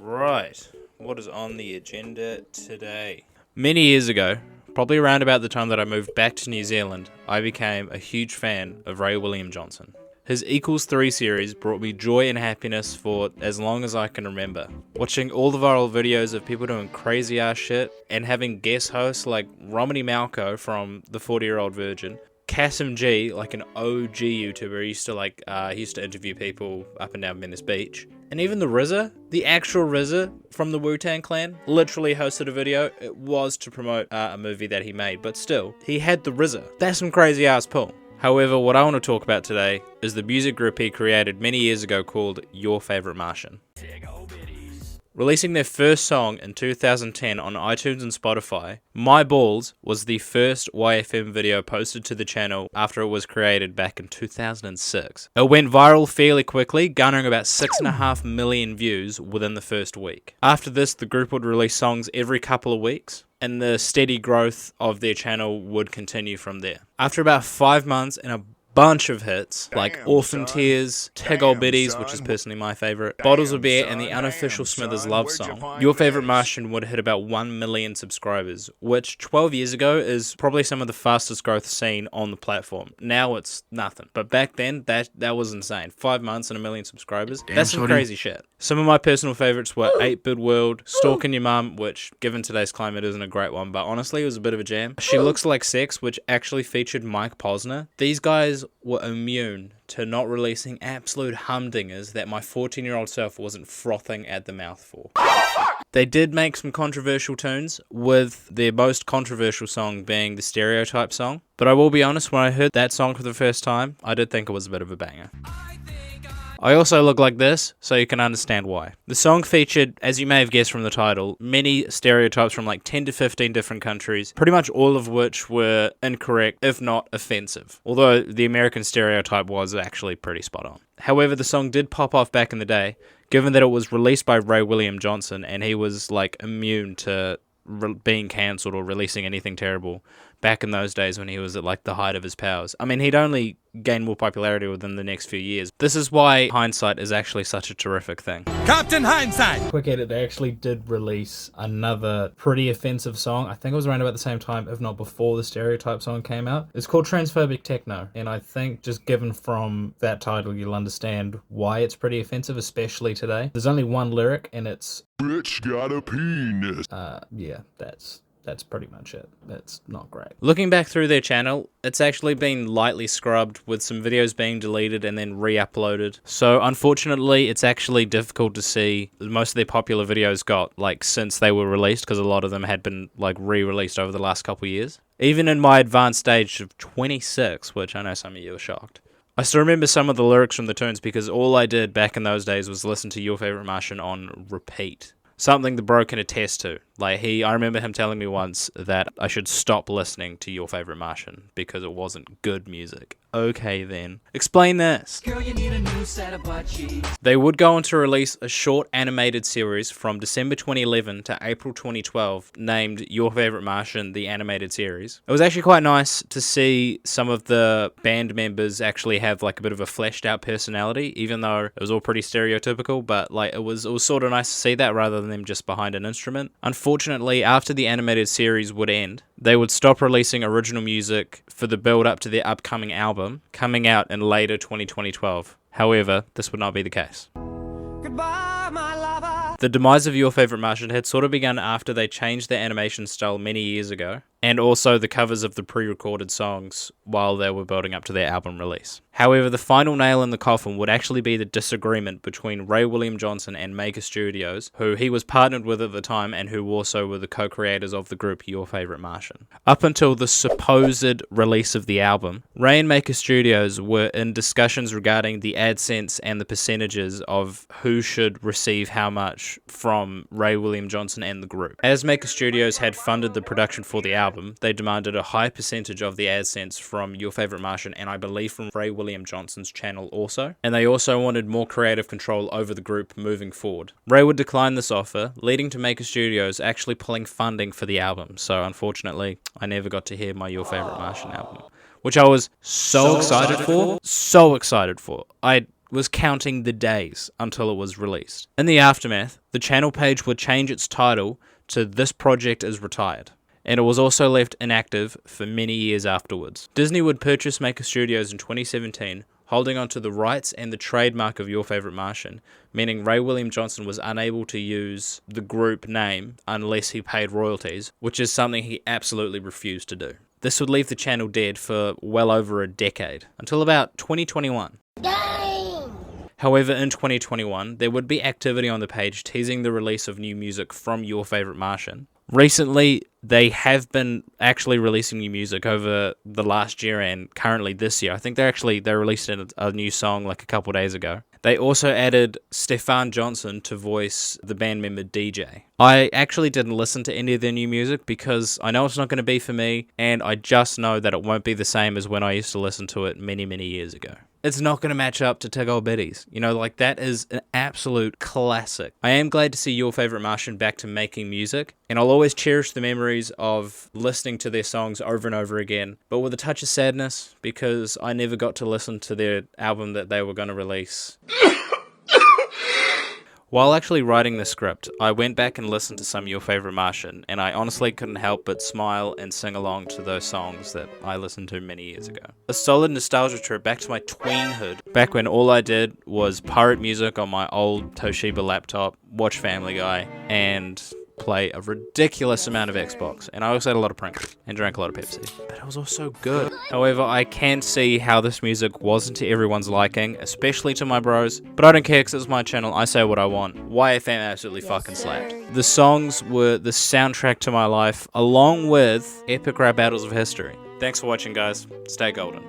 Right, what is on the agenda today? Many years ago, probably around about the time that I moved back to New Zealand, I became a huge fan of Ray William Johnson. His Equals 3 series brought me joy and happiness for as long as I can remember. Watching all the viral videos of people doing crazy ass shit and having guest hosts like Romany Malco from The 40-Year-Old Virgin, Kasim G, like an OG YouTuber, he used to interview people up and down Venice Beach. And even the RZA, the actual RZA from the Wu-Tang Clan, literally hosted a video. It was to promote a movie that he made, but still, he had the RZA. That's some crazy ass pull. However, what I want to talk about today is the music group he created many years ago called Your Favorite Martian. Releasing their first song in 2010 on iTunes and Spotify, My Balls was the first YFM video posted to the channel after it was created back in 2006. It went viral fairly quickly, garnering about 6.5 million views within the first week. After this, the group would release songs every couple of weeks, and the steady growth of their channel would continue from there. After about 5 months and a bunch of hits like Orphan Tears, Tig Old Biddies, which is personally my favorite, Bottles of Beer, and the unofficial Smithers Love Song, Your Favorite Martian would hit about 1 million subscribers, which 12 years ago is probably some of the fastest growth seen on the platform. Now it's nothing, but back then that was insane. 5 months and 1 million subscribers, that's some crazy shit. Some of my personal favorites were 8-Bit World, Stalking Your Mum, which given today's climate isn't a great one, but honestly it was a bit of a jam. She Looks Like Sex, which actually featured Mike Posner. These guys were immune to not releasing absolute humdingers that my 14-year-old self wasn't frothing at the mouth for. They did make some controversial tunes, with their most controversial song being the Stereotype song, but I will be honest, when I heard that song for the first time, I did think it was a bit of a banger. I also look like this, so you can understand why. The song featured, as you may have guessed from the title, many stereotypes from like 10 to 15 different countries, pretty much all of which were incorrect, if not offensive. Although the American stereotype was actually pretty spot on. However, the song did pop off back in the day, given that it was released by Ray William Johnson, and he was like immune to being cancelled or releasing anything terrible back in those days when he was at like the height of his powers. I mean, he'd only gained more popularity within the next few years. This is why hindsight is actually such a terrific thing. Captain Hindsight! Quick edit, they actually did release another pretty offensive song. I think it was around about the same time, if not before the Stereotype song came out. It's called Transphobic Techno, and I think just given from that title, you'll understand why it's pretty offensive, especially today. There's only one lyric, and it's "Bitch got a penis." Yeah, that's pretty much it. That's not great. Looking back through their channel, it's actually been lightly scrubbed, with some videos being deleted and then re-uploaded. So unfortunately, it's actually difficult to see most of their popular videos got like since they were released, because a lot of them had been like re-released over the last couple years. Even in my advanced age of 26, which I know some of you are shocked, I still remember some of the lyrics from the tunes, because all I did back in those days was listen to Your Favorite Martian on repeat. Something the bro can attest to. I remember him telling me once that I should stop listening to Your Favorite Martian because it wasn't good music. Okay then. Explain this. Girl, you need a new set of butt cheeks. They would go on to release a short animated series from December 2011 to April 2012 named Your Favorite Martian, the animated series. It was actually quite nice to see some of the band members actually have like a bit of a fleshed out personality, even though it was all pretty stereotypical, but like it was sort of nice to see that rather than them just behind an instrument. Unfortunately, after the animated series would end, they would stop releasing original music for the build up to their upcoming album, coming out in later 2012. However, this would not be the case. Goodbye, my lover. The demise of Your Favorite Martian had sort of begun after they changed their animation style many years ago, and also the covers of the pre-recorded songs while they were building up to their album release. However, the final nail in the coffin would actually be the disagreement between Ray William Johnson and Maker Studios, who he was partnered with at the time and who also were the co-creators of the group Your Favorite Martian. Up until the supposed release of the album, Ray and Maker Studios were in discussions regarding the AdSense and the percentages of who should receive how much from Ray William Johnson and the group. As Maker Studios had funded the production for the album, they demanded a high percentage of the AdSense from Your Favorite Martian, and I believe from Ray William Johnson's channel also. And they also wanted more creative control over the group moving forward. Ray would decline this offer, leading to Maker Studios actually pulling funding for the album. So unfortunately, I never got to hear my Your Favorite Martian album, which I was so excited for. I was counting the days until it was released. In the aftermath, the channel page would change its title to "This Project is Retired," and it was also left inactive for many years afterwards. Disney would purchase Maker Studios in 2017, holding on to the rights and the trademark of Your Favorite Martian, meaning Ray William Johnson was unable to use the group name unless he paid royalties, which is something he absolutely refused to do. This would leave the channel dead for well over a decade, until about 2021. Dang! However, in 2021, there would be activity on the page teasing the release of new music from Your Favorite Martian. Recently, they have been actually releasing new music over the last year and currently this year. I think they released a new song like a couple days ago. They also added Stefan Johnson to voice the band member DJ. I actually didn't listen to any of their new music because I know it's not going to be for me, and I just know that it won't be the same as when I used to listen to it many, many years ago. It's not going to match up to Tig Old Biddies. You know, like, that is an absolute classic. I am glad to see Your Favorite Martian back to making music, and I'll always cherish the memories of listening to their songs over and over again, but with a touch of sadness because I never got to listen to their album that they were going to release. While actually writing the script, I went back and listened to some Your Favorite Martian, and I honestly couldn't help but smile and sing along to those songs that I listened to many years ago. A solid nostalgia trip back to my tweenhood, back when all I did was pirate music on my old Toshiba laptop, watch Family Guy, and play a ridiculous amount of Xbox. And I also had a lot of Pringles and drank a lot of Pepsi, but it was also good. However, I can see how this music wasn't to everyone's liking, especially to my bros, but I don't care because it's my channel. I say what I want. YFM absolutely fucking slapped. The songs were the soundtrack to my life, along with epic rap battles of history. Thanks for watching, guys. Stay golden.